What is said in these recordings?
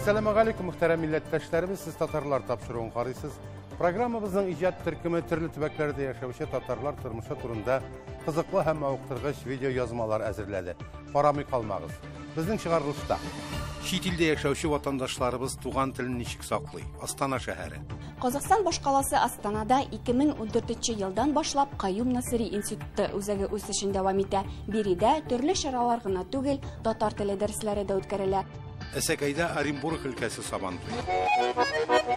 Assalamu alaikum, muhterem milletteşlerimiz, siz Tatarlar tapşırığın qarıysız. Programımızın icad türkümü türlü tübeklerde yaşavışı Tatarlar tırmışı turunda kızıqlı hem mavıqtırğış video yazmalar əzirlədi. Paramı qalmağız. Bizning çıkarılışta. Şit ilde yaşavışı vatandaşlarımız tuğan tilini nişik saklay. Astana şəhəri. Qozog'iston bosh qalasi Astonada 2014-yildan boshlab Qayyum Nasriy instituti o'ziga o'sishini davom etadi. Birida turli sharalar g'ina tugil, tatar tili darslari da o'tkaziladi. Эсекайда Оренбург өлкәсе Сабантуй.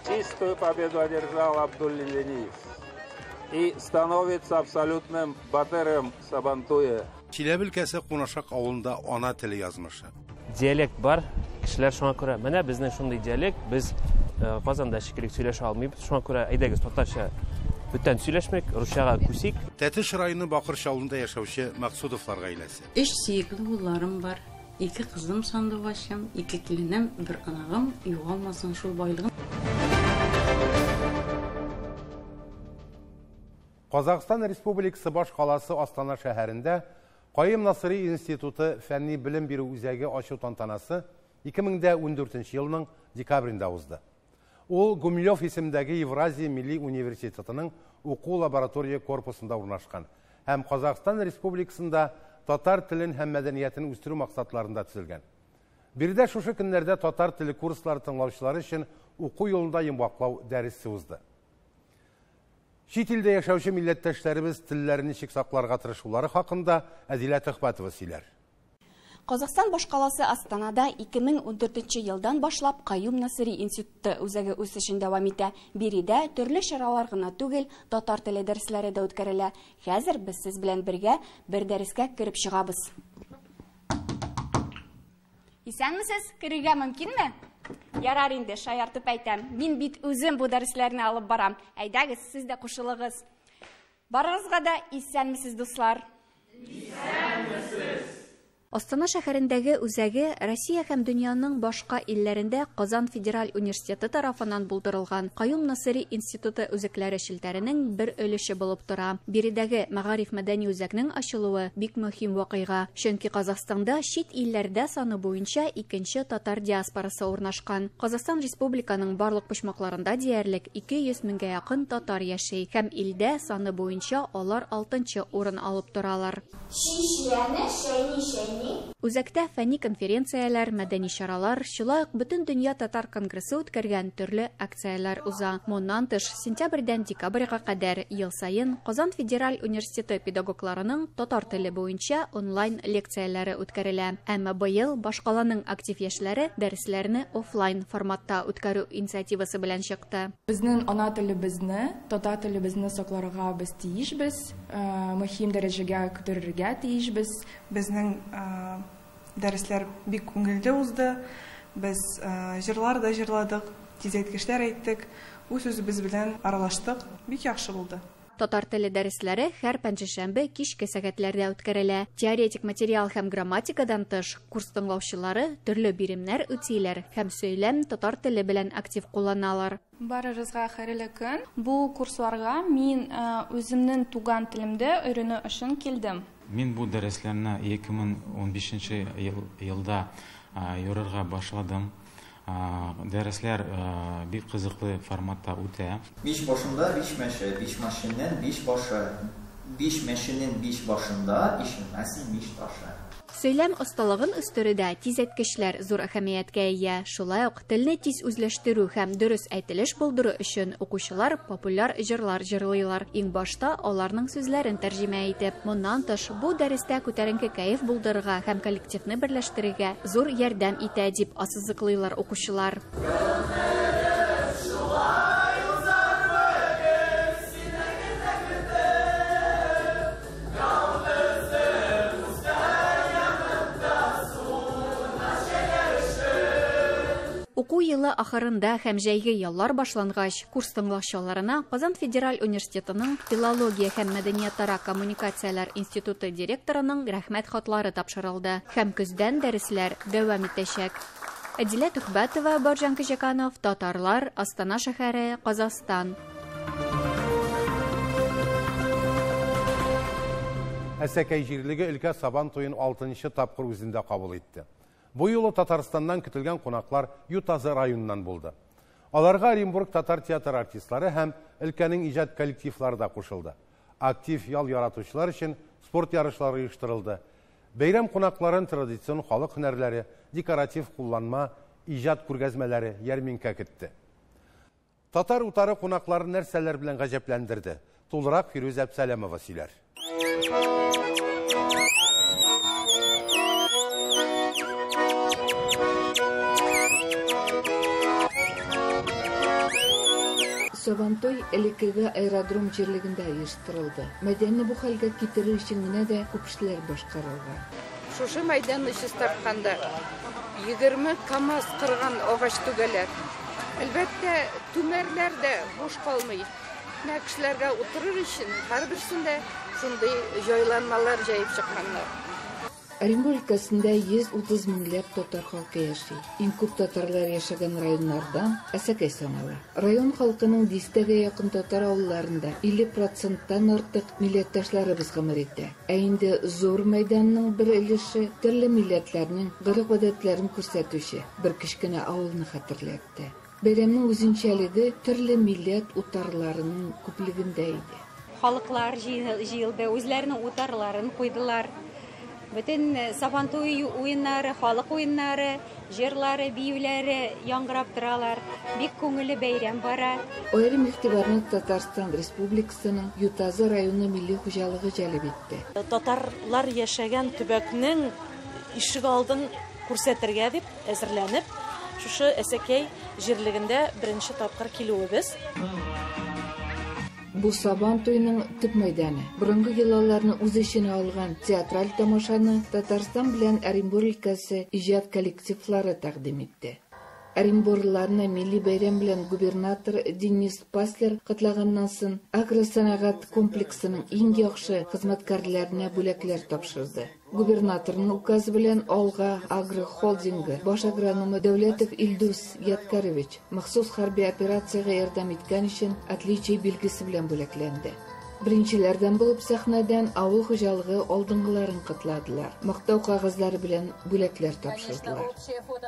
Чистую победу одержал Абдуллилиев и становится абсолютным батыром Сабантуя. Чиләбе өлкәсе Кунашак авылында ана теле язмышы. Диалект бар, кешеләр шуңа күрә. Менә безнең шундый диалект, biz Казанда шикеллек сөйләшә алмыйбыз. Шуңа күрә әйдәгез татарча бүтән сөйләшмәк, русчага күсик. Тәтеш районы Бакырчы авылында яшәүче Максудовлар гаиләсе. 3 сөекле улларым бар. 2 кызым сандугачым, 2 киленем, 1 анагым, югалмасын шул байлыгын. Казакстан Республикасы баш каласы Астана шәһәрендә Qayyum Nasriy институты фәнни белем бирү үзәге ачу тантанасы 2014 елның декабрендә узды. Ул Гумилев исемендәге Евразия Милли университетының уку лаборатория корпусында урнашкан һәм Казакстан Республикасында татар телен һәм мәдәниятен үстерү максатларында төзелгән. Биредә шушы көннәрдә татар теле курслары тыңлаучылары өчен уку юлында йомгаклау дәресе узды. Шит илдә яшәүче милләттәшләребез телләрен ничек сакларга тырышулары хакында Әдилә Төхбәтова сөйләр. Qozog'iston bosh qalasi Astonada 2014-yildan boshlab Qayyum Nasriy instituti o'ziga o'sishini davom etadi. Birida turli sharalar g'ina tugil, tatar tili darslari da o'tkaziladi. Hozir biz siz bilan birga bir darsga kirib chiqamiz. Исәнмесез? Кирергә мөмкинме? Ярар инде, шаяртып әйтәм. Мин бит үзем бу дәресләрне алып барам. Әйдәгез, сез дә кушылыгыз. Барыгызга да исәнмесез, дуслар? Исәнмесез. Астана шәһәрендәге үзәге Россия һәм дөньяның башка илләрендә Казан Федераль университеты тарафыннан булдырылган Qayyum Nasriy институты үзәкләре шелтәренең бер өлеше булып тора. Биредәге мәгариф мәдәни үзәкнең ачылуы бик мөһим вакыйга, чөнки Казахстанда чит илләрдә саны буенча икенче татар диаспорасы урнашкан. Казахстан Республиканың барлык почмакларында диярлек 200 меңгә якын татар яши һәм илдә саны буенча алар 6нчы урын алып торалар. Үзәктә фәнни конференцияләр, мәдәни чаралар, шулай ук бөтен дөнья татар конгрессы үткәргән төрле акцияләр уза. Моннан тыш, сентябрьдән декабрьгә кадәр ел сайын Казан Федераль университеты педагогларының татар теле буенча онлайн лекцияләре үткәрелә. Әмма быел башкаланың актив яшьләре дәресләрне офлайн форматта үткәрү инициативасы белән чыкты. Безнең ана телебезне, татар телебезне сакларга без тиешбез, мөһим дәрәҗәгә күтәрергә тиешбез. Безнең дәресләр бик күңелле узды. Без җырлар да җырладык, тизәйткечләр әйттек, үз үзебез белән аралаштык. Бик яхшы булды. Татар теле дәресләре һәр пәнҗешәмбе кичке сәгатьләрдә үткәрелә. Теоретик материал һәм грамматикадан тыш курс тыңлаучылары төрле биремнәр үтиләр һәм сөйләм татар теле белән актив кулланалар. Барыгызга хәерле көн. Бу курсларга мин үземнең туган телемдә өйрәнү өчен килдем. Мин бу дәресләрне 2015 елда йөрергә башладым. Дәресләр бик кызыклы форматта үтә. 5 башында 5 мәше, 5 машиннан 5 башы, 5 мәшенең 5 башында ишенмәсен 5 ташы. Сөйләм осталыгын үстерүдә тизәткечләр зур әһәмияткә ия. Шулай ук телне тиз үзләштерү һәм дөрес әйтелеш булдыру өчен укучылар популяр җырлар җырлыйлар. Иң башта аларның сүзләрен тәрҗемә итеп, моннан тыш бу дәрестә күтәренке кайф булдырырга һәм коллективны берләштерергә зур ярдәм итә дип ассызыклыйлар укучылар. Уку елы ахырында һәм җәйге яллар башлангач, курс тыңлаучыларына Казан Федераль университетының филология һәм мәдәнияттара коммуникацияләр институты директорының рәхмәт хатлары тапшырылды һәм көздән дәресләр дәвам итәчәк. Әдилә Төхбәтова, Борҗан Кәҗәканов, Татарлар, Астана шәһәре, Казахстан. Әсәкәй җирлеге өлкә Сабантуен 6нчы тапкыр үзендә кабул итте. Бу юлы Татарстаннан көтелгән кунаклар Ютазы районыннан булды. Аларга Оренбург татар театр артистлары һәм өлкәнең иҗат коллективлары да кушылды. Актив ял яратучылар өчен спорт ярышлары оештырылды. Бәйрәм кунакларын традицион халык һөнәрләре, декоратив кулланма, иҗат күргәзмәләре ярминкә көтте. Татар утары кунакларын нәрсәләр белән гаҗәпләндерде? Тулырак Фирүз Әбсәләмова сөйләр. Сабантой элеккеге аэродром җирлегендә оештырылды. Мәдәнне бу хәлгә китерү өчен генә дә күп эшләр башкарылган. Шушы мәйданны чистартканда 20 КАМАЗ кырган агач түгәләр. Әлбәттә, түмәрләр дә буш калмый. Кешеләргә утырыр өчен һәрберсендә шундый җайланмалар җәеп чыкканнар. Оренбург өлкәсендә 130 меңләп татар халкы яши. Иң күп татарлар яшәгән районнардан Әсәкәй санала. Район халкының 10-гә якын татар авылларында 50%-тан артык милләттәшләребез гомер итә. Ә инде зур мәйданның бер өлеше төрле милләтләрнең гореф-гадәтләрен күрсәтүче бер кечкенә авылны хәтерләтте. Бәйрәмнең үзенчәлеге төрле милләт утарларының күплегендә иде. Халыклар җыелды, үзләренең утарларын куйдылар. Bütün Сабантуй уеннары, халык уеннары, җырлары, биюләре яңгырап торалар. Бик күңелле бәйрәм бара. Аерым игътибарны Татарстан Республикасының Ютазы районы милли хуҗалыгы җәлеп итте. Татарлар яшәгән төбәкнең ишек алдын күрсәтергә дип әзерләнеп, шушы Әсәкәй җирлегендә беренче тапкыр килүебез. Бу Сабантуйның төп мәйданы. Борынгы йолаларны үз эченә алган театраль тамашаны Татарстан белән Оренбург өлкәсе иҗат коллективлары тәкъдим итте. Оренбурларны милли бәйрәм белән губернатор Денис Паслер кытлаганнан соң агросәнәгать комплексының иң яхшы хезмәткәрләренә бүләкләр тапшырды. Губернаторның указы белән Алга агрохолдингы баш агрономы Дәүләтов Илдус Яткарович махсус хәрби операциягә ярдәм иткән өчен отличие билгесе белән бүләкләнде. Беренчеләрдән булып сәхнәдән авыл хуҗалыгы алдынгыларын кытладылар. Мактау кагызлары белән бүләкләр тапшырдылар.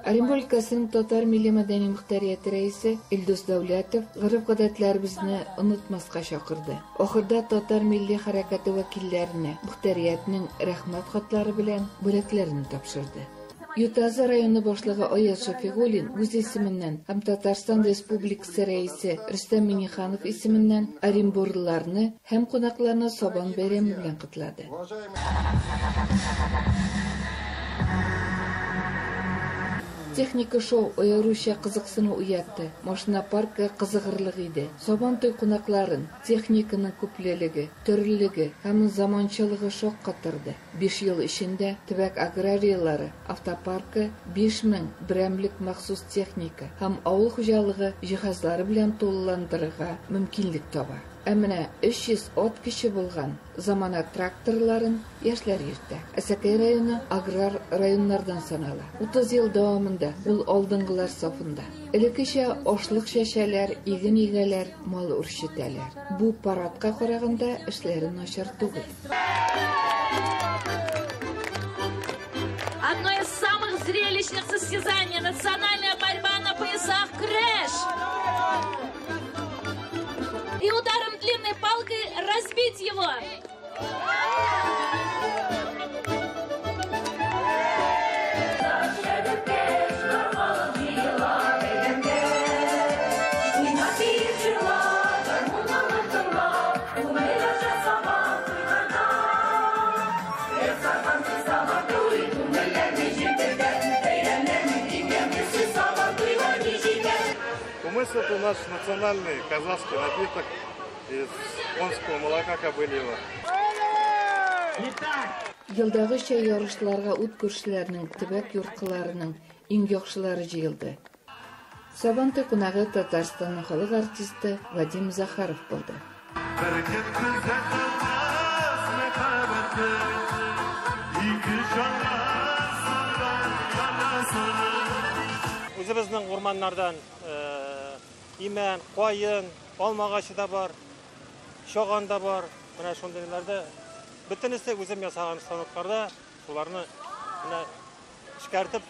Оренбург өлкәсенең татар милли мәдәни мөхтәрияте рәисе Илдус Дәүләтов гореф-гадәтләребезне онытмаска чакырды. Ахырда татар милли хәрәкәте вәкилләренә мөхтәриятның рәхмәт хатлары белән бүләкләрен тапшырды. Ютазы районы башлыгы Аяз Шафигуллин үз исеменнән һәм Татарстан Республикасы рәисе Рөстәм Миңнеханов исеменнән оренбурларны һәм кунакларны Сабан бәйрәме белән котлады. Техника шоу аеруча кызыксыну уятты. Машина паркы кызыгырлык иде. Сабантуй кунакларын техниканың күплелеге, төрлелеге һәм заманчалыгы шок катырды. 5 ел эчендә төбәк аграриялары автопаркы 5000 берәмлек махсус техника һәм авыл хуҗалыгы җиһазлары белән тулыландырырга мөмкинлек таба. Ә менә 300 от кеше булган замана тракторларын яшьләр йөртә. Әсәкәй районы аграр районнардан санала. 30 ел дәвамында ул алдынгылар сафында. Элеккечә ашлык чәчәләр, иген игәләр, мал үрчетәләр. Бу парадка караганда эшләре начар түгел. Одно из самых зрелищных состязаний — национальная борьба на поясах крэш. И ударом длинной палкой разбить его. Кумыс — это наш национальный казахский напиток из конского молока кобыльего. Елдагыча ярышларга ут күршеләрнең төбәк йорткыларының иң яхшылары җыелды. Сабантуй кунагы Татарстанның халык артисты Вадим Захаров булды. Үзебезнең урманнардан имән, кайын, алма агачы да бар, шаган да бар. Менә шундыйларда бөтенесе үзем ясаган станокларда шуларны менә эшкәртеп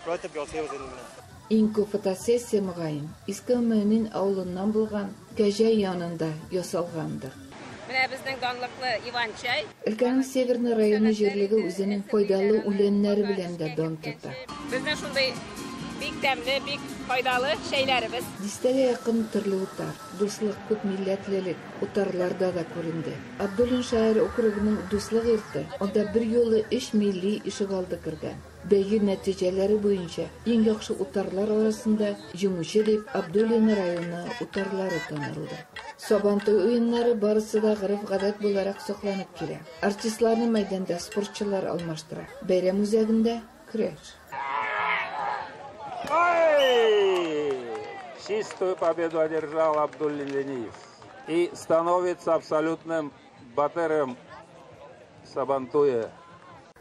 өтіп ясыйбыз инде. Иң күп фотосессия мөгаен Иске Мөмин авылыннан булган Кәҗә янында ясалгандыр. Менә безнең данлыклы Иван-чай. Өлкәнең Северный районы җирлеге үзенең файдалы үләннәре белән дә дан тота. Безнең шундый бик тәмле, бик файдалы шәйләребез. Дистәгә якын төрле утар, дуслык, күп милләтлелек утарларда да күренде. Абдуллин шәһәр округының дуслык йорты, анда бер юлы 3 милли ишегалды кергән. Бәйге нәтиҗәләре буенча иң яхшы утарлар арасында җиңүче дип Абдуллин районы утарлары танылды. Сабантуй уеннары барысы да гырыф-гадәт буларак сакланып килә. Артистларны мәйданда спортчылар алмаштыра. Бәйрәм үзәгендә көрәш. Чистую победу одержал Абдуллин и становится абсолютным батыром Сабантуя.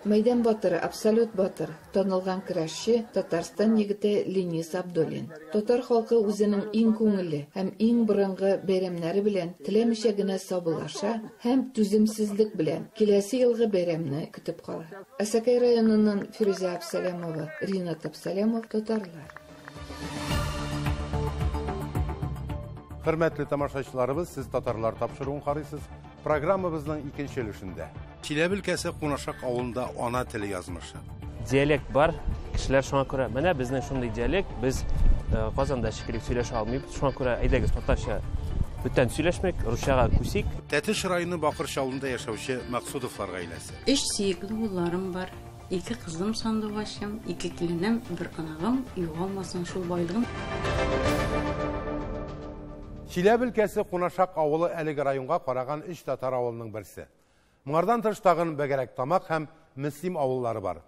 Мәйдан батыры, абсолют батыр, танылган көрәшче Татарстан егете Ленис Абдуллин. Татар халкы үзенең иң күңелле һәм иң борынгы бәйрәмнәре белән теләмичә генә сабылаша һәм түземсезлек белән киләсе елгы бәйрәмне көтеп кала. Әсәкәй районыннан Фирүзә Абсалямова, Ринат Абсалямов, татарлар. Хөрмәтле тамашачыларыбыз, сез татарлар тапшыруын карыйсыз. Программабызның икенче өлешендә. Чиләбе өлкәсе Кунашак авылында ана теле язмышы. Диалект бар, кешеләр шуңа күрә. Менә безнең шундый диалект, без Казанда шикелле сөйләшә алмыйбыз. Шуңа күрә әйдәгез татарча бүтән сөйләшмәк, русчага күсик. Тәтеш районы Бакырч авылында яшәүче Максудовлар гаиләсе. 3 сөекле улларым бар. 2 кызым сандугачым, 2 киленем, 1 анагым, югалмасын шул байлыгым. Чиләбе өлкәсе Кунашак авылы әлеге районга караган 3 татар авылының берсе. Моңардан тыш тагын Бәгәрәк Тамак һәм Мөслим авыллары бар.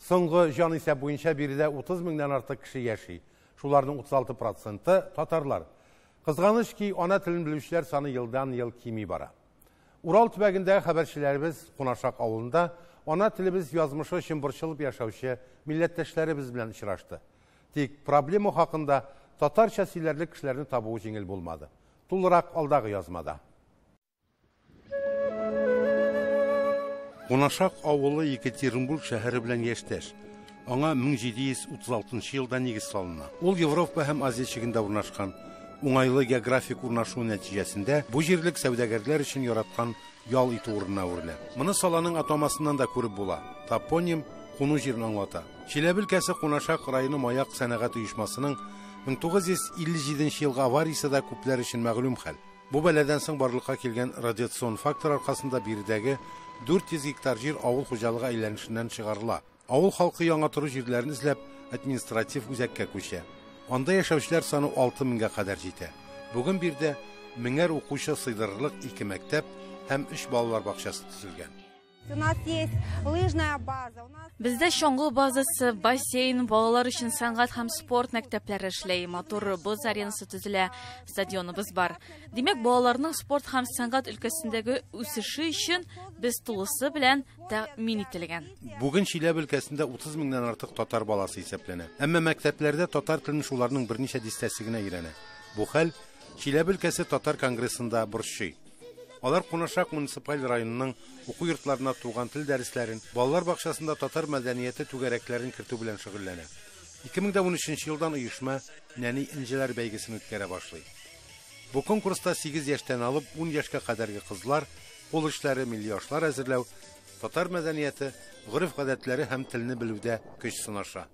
Соңгы җан исәп буенча биредә 30 меңнән артык кеше яши. Шуларның 36% татарлар. Кызганыч ки, ана телен белүчеләр саны елдан-ел кими бара. Урал төбәгендәге хәбәрчеләребез Кунашак авылында ана телебез язмышы өчен борчылып яшәүче милләттәшләребез белән очрашты. Тик проблема хакында татарча сөйләрлек кешеләрне табу җиңел булмады. Тулырак алдагы язмада. Кунашак авылы Екатеринбург шәһәре белән яшьтәш. Аңа 1736 елда нигез салына. Ул Европа һәм Азия чигендә урнашкан. Уңайлы географик урнашу нәтиҗәсендә бу җирлек сәүдәгәрләр өчен яраткан ял итү урынына үрелә. Моны саланың атамасыннан да күреп була. Топоним Куну җирен аңлата. Чиләбе өлкәсе Кунашак районы маяк сәнәгать оешмасының 1957 елга авариясе да күпләр өчен мәгълүм хәл. Бу бәләдән соң барлыкка килгән радиацион фактор аркасында биредәге 400 гектар җир авыл хуҗалыгы әйләнешеннән чыгарыла. Авыл халкы яңа тору җирләрен эзләп административ үзәккә күчә. Анда яшәүчеләр саны 6000-га кадәр җитә. Бүген бирдә 1000 укучы сыйдырырлык 2 мәктәп һәм 3 балалар бакчасы төзелгән. У нас есть лыжная база. Бездә чоңгы базасы, бассейн, балалар өчен сәнгать һәм спорт мәктәпләре эшләй, матур боз аренасы төзелә, стадионыбыз бар. Димәк, балаларның спорт һәм сәнгать өлкәсендәге үсеше өчен без тулысы белән тәэмин ителгән. Бүген Чиләбе өлкәсендә 30 меңнән артык татар баласы исәпләнә. Әмма мәктәпләрдә татар телен шуларның берничә дистәсе генә өйрәнә. Бу хәл Чиләбе өлкәсе татар конгрессында борчый. Алар Кунашак муниципаль районының уку йортларына туган тел дәресләрен, балалар бакчасында татар мәдәнияте түгәрәкләрен кертү белән шөгыльләнә. 2013 елдан оешма нәни инҗеләр бәйгесен үткәрә башлый. Бу конкурста 8 яшьтән алып 10 яшькә кадәрге кызлар кул эшләре, милли ашлар әзерләү, татар мәдәнияте, гореф-гадәтләре һәм телне белүдә көч сынаша.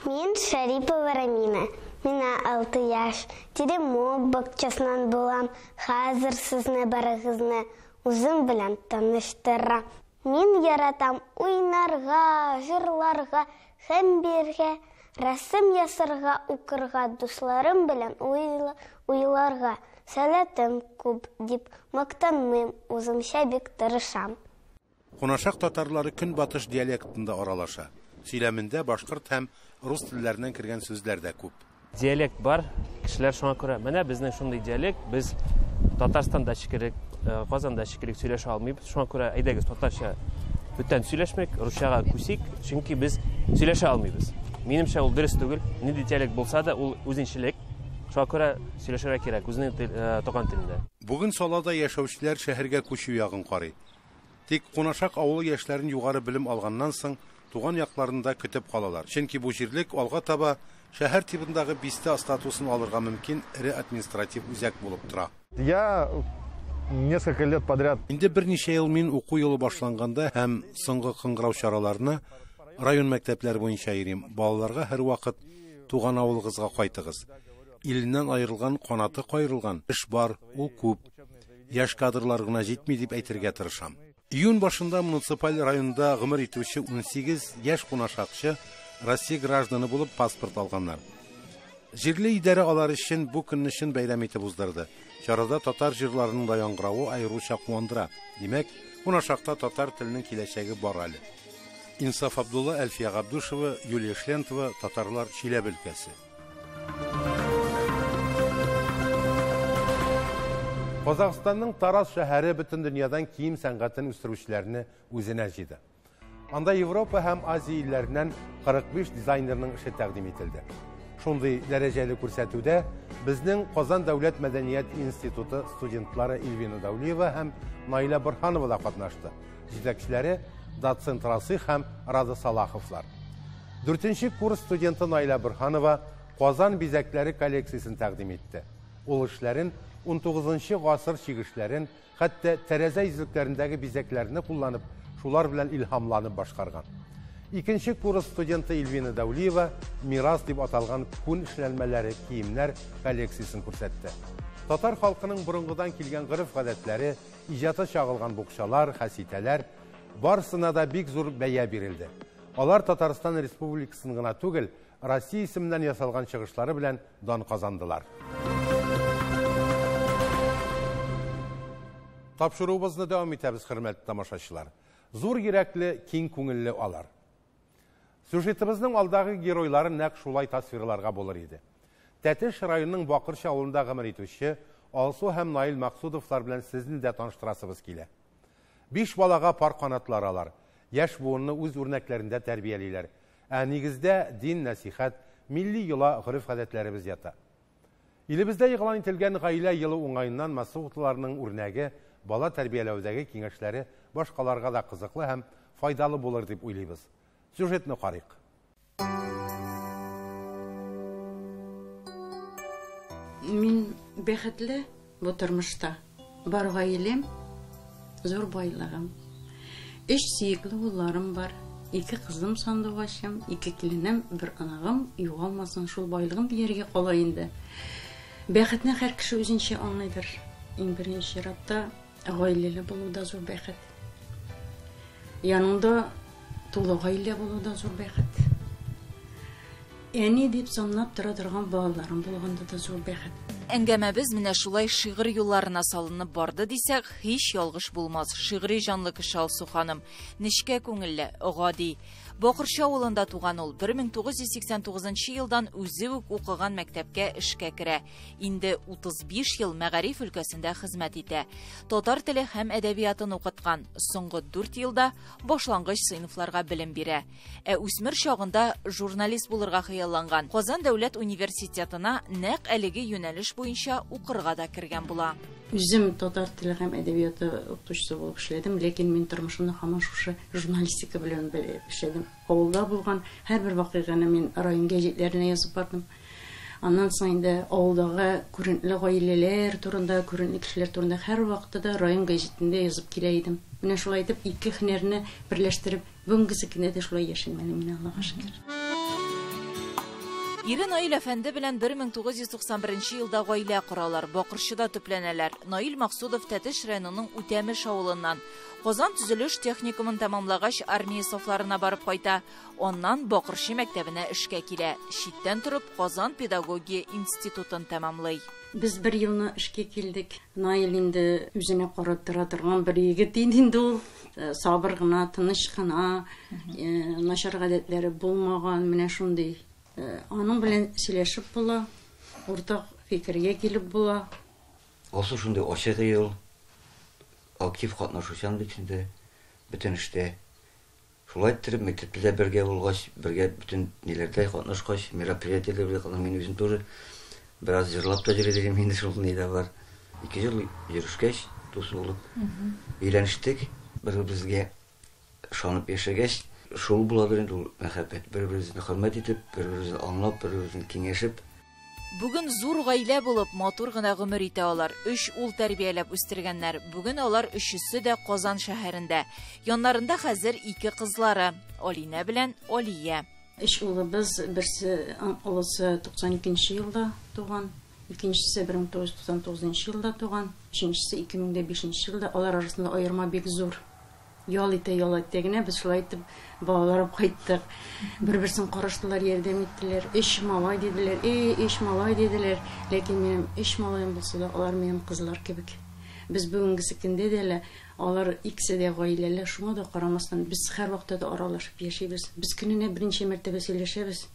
Мин Шарипова Рамина. Мина 6 яшь. Теремок бакчасынан булам. Хәзер сезне барыгызны үзем белән таныштырам. Мин яратам уйнарга, җырларга, һәм бергә рәсем ясарга, укырга, дусларым белән уйларга. Сәләтем күп дип мактанмыйм, үземчә бик тырышам. Кунашак татарлары көнбатыш диалектында аралаша. Сөйләмендә башкорт һәм рус телләреннән кергән сүзләр дә күп. Диалект бар, кешеләр шуңа күрә. Менә безнең шундый диалект, без Татарстанда шикелле, Казанда шикелле сөйләшә алмыйбыз. Шуңа күрә әйдәгез татарча бүтән сөйләшмәк, русчага күсик, чөнки без сөйләшә алмыйбыз. Минемчә ул дөрес түгел. Нинди диалект булса да, ул үзенчәлек. Шуңа күрә сөйләшергә кирәк үзенең туган телендә. Бүген салада яшәүчеләр шәһәргә күчү ягын карый. Тик Кунашак авылы яшьләрен югары белем алганнан соң туган якларында көтеп калалар. Чөнки бу җирлек алга таба шәһәр тибындагы бистә статусын алырга мөмкин ире административ үзәк булып тора. Я несколько лет подряд. Инде берничә ел мин уку елы башланганда һәм соңгы кыңгырау чараларына район мәктәпләре буенча йөрим. Балаларга һәр вакыт туган авылыгызга кайтыгыз. Иленнән аерылган, канаты кайрылган эш бар, ул күп. Яшь кадрлар гына җитми дип әйтергә тырышам. Июнь башында муниципаль районда гомер итүче 18 яшь кунашакчы Россия гражданы булып паспорт алганнар. Җирле идарә алар өчен бу көнне чын бәйрәм итеп уздырды. Чарада татар җырларының да яңгыравы аеруча куандыра. Димәк, кунашакта татар теленең киләчәге бар әле. Инсаф Абдулла, Әлфия Габдушева, Юлия Шлентова, Татарлар, Чиләбе өлкәсе. Казакъстанның Тараз шәһәре бөтен дөньядан кием сәнгатен үстерүчеләрне үзенә җыйды. Анда Европа һәм Азия илләреннән 45 дизайнерның эше тәкъдим ителде. Шундый дәрәҗәле күрсәтүдә безнең Казан дәүләт мәдәният институты студентлары Илвина Даулиева һәм Наиля Борханова да катнашты. Җитәкчеләре доцент Расих һәм Рада Салаховлар. 4нче курс студенты Наиля Борханова Казан бизәкләре коллекциясын тәкъдим итте. Ул эшләрен 19-нчы гасыр чигешләрен, хәтта тәрәзә излекләрендәге бизәкләрне кулланып, шулар белән илһамланып башкарган. 2нче курс студенты Илвина Даулиева мирас дип аталган күн эшләнмәләре, киемнәр коллекциясын күрсәтте. Татар халкының борынгыдан килгән гырыф-гадәтләре, иҗаты чагылган букчалар, хәситәләр барысына да бик зур бәя бирелде. Алар Татарстан Республикасын гына түгел, Россия исеменнән ясалган чыгышлары белән дан казандылар. Тапшыруыбызны дәвам итәбез, хөрмәтле тамашачылар. Зур йөрәкле, киң күңелле алар. Сюжетыбызның алдагы геройлары нәкъ шулай тасвирларга булыр иде. Тәтеш районының Бакырчы авылында гомер итүче Алсу һәм Наил Максудовлар белән сезне дә таныштырасыбыз килә. 5 балага пар канатлар алар. Яшь буынны үз үрнәкләрендә тәрбиялиләр. Ә нигездә дин, насихат, милли йола, гырыф-гадәтләребез ята. Илебездә игълан ителгән гаилә елы уңайыннан Масуовларның үрнәге, бала тәрбияләүдәге киңәшләре башкаларга да кызыклы һәм файдалы булыр дип уйлыйбыз. Сюжетны карыйк. Мин бәхетле бу тормышта. Бар гаиләм, зур байлыгым. 3 сөекле улларым бар. 2 кызым сандугачым, 2 киленем, 1 анагым. Югалмасын шул байлыгым дияргә кала инде. Бәхетне һәр кеше үзенчә аңлыйдыр. Иң беренче чиратта гаиләле булу да зур бәхет. Янында тулы гаилә булу да зур бәхет. Әни дип санап тора торган балаларым булганда да зур бәхет. Әңгәмәбез менә шулай шигырь юлларына салынып барды дисәк, һич ялгыш булмас. Шигъри җанлы кеше Алсу ханым, нечкә күңелле, гади. Бакырчы авылында туган ул 1989 елдан үзе үк укыган мәктәпкә эшкә керә. Инде 35 ел мәгариф өлкәсендә хезмәт итә. Татар теле һәм әдәбиятын укыткан. Соңгы 4 елда башлангыч сыйныфларга белем бирә. Үсмер чагында журналист булырга хыялланган. Казан дәүләт университетына нәкъ әлеге юнәлеш буенча укырга да кергән була. Үзем татар теле һәм әдәбияты укытучысы булып эшләдем, ләкин мин тормышымны һаман шушы журналистика белән эшләдем. Авылда булган һәрбер вакыйганы мин район гәҗитләренә язып бардым. Аннан соң инде авылдагы күренекле гаиләләр турында, күренекле кешеләр турында һәр вакытта район гәҗитендә язып килә идем. Менә шулай итеп 2 һөнәрне берләштереп, бүгенге көндә дә шулай яшәмәне мин, Аллаһка шөкер. Ире Наил әфәнде белән 1991 елда гаилә коралар, Бакырчыда төпләнәләр. Наил Максудов Тәтеш районының Үтәмеш авылыннан. Казан төзелеш техникумын тәмамлагач армия сафларына барып кайта. Оннан Бакырчы мәктәбенә эшкә килә. Читтән торып Казан педагогия институтын тәмамлый. Без 1 елны эшкә килдек. Наил инде үзенә карап тора торган бер егет инде ул. Сабыр гына, тыныч гына, начар гадәтләре булмаган, менә шундый. Аның белән сөйләшеп була, уртак фикергә килеп була. Алсу шундый ачык ел, актив катнашучан бит инде бөтен эштә. Шулай итеп мәктәптә бергә булгач, бергә бөтен ниләрдә катнашкач, мероприятиеләрдә катнашкач, мин үзем тоже бераз җырлап та йөридем инде шул нидә бар. 2 ел йөрүшкәч, дус булып, өйләнештек, бер-беребезгә шанып яшәгәч, Шул буладыр инде ул мәхәббәт. Бер-беребезне хөрмәт итеп, бер-беребезне аңлап, бер-беребезне киңәшеп. Бүген зур гаилә булып матур гына гомер итә алар. 3 ул тәрбияләп үстергәннәр. Бүген алар өчесе дә Казан шәһәрендә. Яннарында хәзер 2 кызлары, Алинә белән Алия. 3 улыбыз, берсе олысы 92 елда туган, икенчесе 1999 елда туган, өченчесе 2005 елда. Алар арасында аерма бик зур. Ял итә генә без шулай итеп балалар кайттык. Бер-берсен караштылар, ярдәм иттеләр. 3 малай диделәр. 3 малай диделәр. Ләкин минем 3 малаем булса да, алар минем кызлар кебек. Без бүгенге көндә дә алар икесе дә гаиләле, шуңа да карамастан без һәр вакытта да аралашып яшибез. Без көненә беренче мәртәбә сөйләшәбез.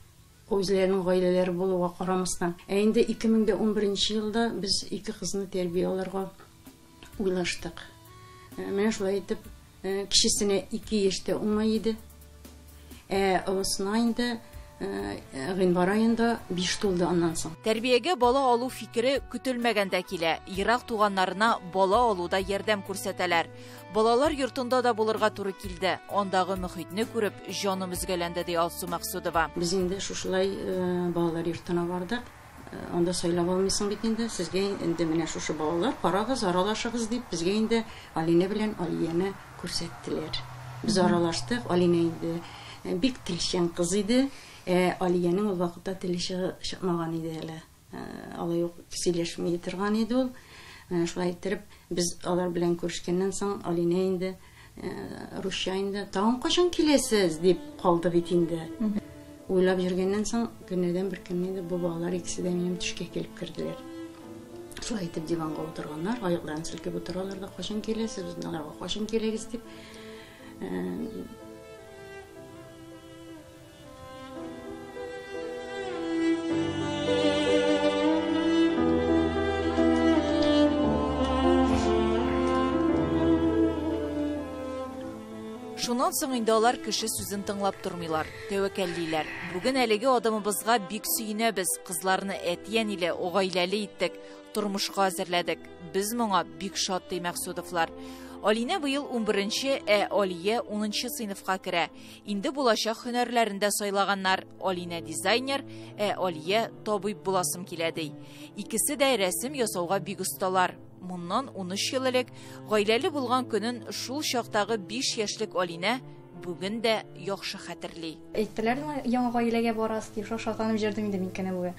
Үзләренең гаиләләре булуга карамастан. Инде 2011 елда без 2 кызны тәрбияләргә уйлаштык. Менә шулай итеп, кичесенә 2 яшьтә уңай иде. Олысына инде гыйнвар аенда 5 тулды аннан соң. Тәрбиягә бала алу фикере көтелмәгәндә килә. Ерак туганнарына бала алуда ярдәм күрсәтәләр. Балалар йортында да булырга туры килде. Андагы мөхитне күреп, җаным үзгәләнде ди Алсу Максудова. Без инде шушылай балалар йортына бардык. Анда сайлап алмыйсың бит инде. Сезгә инде менә шушы балалар, карагыз, аралашыгыз дип, безгә инде Алинә белән Алияны күрсәттеләр. Без аралаштык. Алинә инде бик телчән кыз иде. Алиянең ул вакытта теле чыкмаган иде әле. Алай ук сөйләшмәй торган иде ул. Шулай итеп, без алар белән күрешкәннән соң Алинә инде русча инде "Тагын качан киләсез?" дип калды бит инде. Уйлап йөргәннән соң көннәдән бер көн инде бу балалар икесе дә минем төшкә килеп керделәр. Шулай итеп диванга утырганнар, аякларын селкеп утыралар да "Качан киләсез?" Без аларга "Качан киләгез?" дип Шуннан соң инде алар кеше сүзен тыңлап тормыйлар, тәвәккәллиләр. Бүген әлеге адамыбызга бик сөенәбез. Кызларны әтиян иле гаиләле иттек, тормышка әзерләдек. Без моңа бик шат ди Максудовлар. Алинә быел 11-нче, Алия 10-нчы сыйныфка керә. Инде булачак һөнәрләрендә сайлаганнар. Алинә дизайнер, Алия табиб буласым килә ди. Икесе дә рәсем ясауга бик осталар. Моннан 13 ел элек гаиләле булган көнен шул чактагы 5 яшьлек Алинә бүген дә яхшы хәтерли. Әйттеләр, яңа гаиләгә барасыз дип, шатланып җирдем инде мин кенә бүген.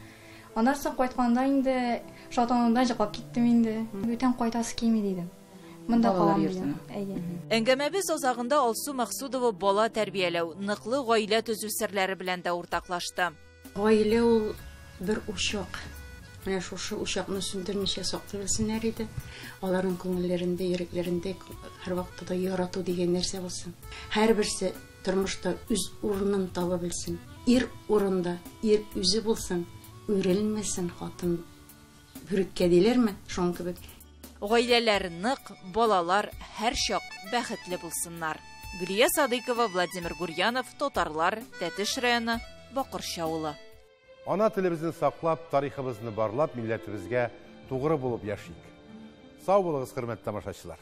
Аннан соң кайтканда инде шатланудан җыгып киттем инде. Бүтән кайтасы килми дидем. Монда калам дидем. Әңгәмәбез азагында Алсу Максудова бала тәрбияләү, ныклы гаилә төзү серләре белән дә уртаклашты. Гаилә ул бер учак. Менә шушы учакны сүндермичә саклый белсеннәр иде. Аларның күңелләрендә, йөрәкләрендә һәр вакытта да ярату дигән нәрсә булсын. Һәрберсе тормышта үз урынын таба белсен. Ир урында ир үзе булсын, үрелмәсен хатын. Бүреккә диләрме? Шуң кебек. Гаиләләр нык, балалар һәр чак бәхетле булсыннар. Гөлия Садыкова, Владимир Гурьянов, Татарлар, Тәтеш районы, Бакырчы авылы. Ана телебезне саклап, тарихыбызны барлап, милләтебезгә тугры булып яшик. Сау булыгыз, хөрмәтле тамашачылар.